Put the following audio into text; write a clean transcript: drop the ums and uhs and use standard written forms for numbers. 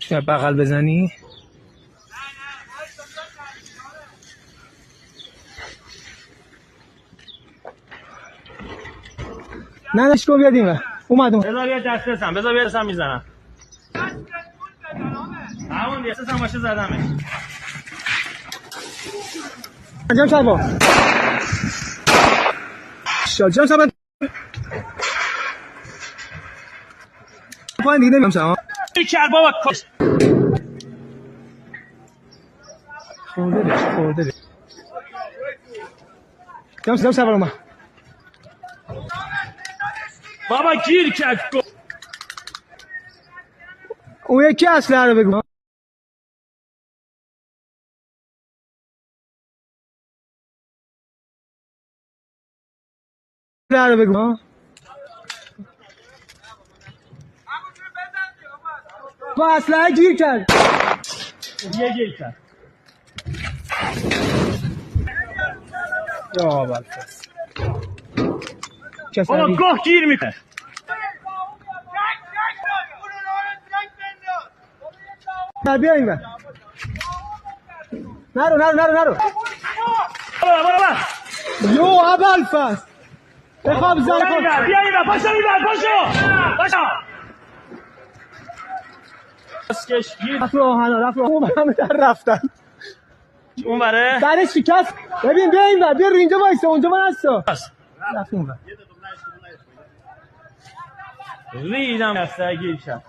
میشه بغل بزنی؟ نه نشکو بیادیم اومد بذار بیا دست بزن بذار بیا دستم میزنم همون دستم باشه زدمش انجام شد با شاجان شد پایین دیگه نمیم شد کرد بابا کش خورده بش جام شد اومد بابا گیر کرد اون یکی اصله رو بگو اصله رو بگو با اصله گیر کرد یه گیر کرد یا بلفس بابا گاه گیر میکنه بیا این بر نرو بابا یو ابوالفضل بخواب زن کن بیا این بر پاشو بسکش گیر رفت رو آهن رفت اون همه در رفتن اون بره درش شکست ببین بیا این بر بیا اینجا وایسه اونجا من هستم رفت اون بر ریدم دسته گیر کرد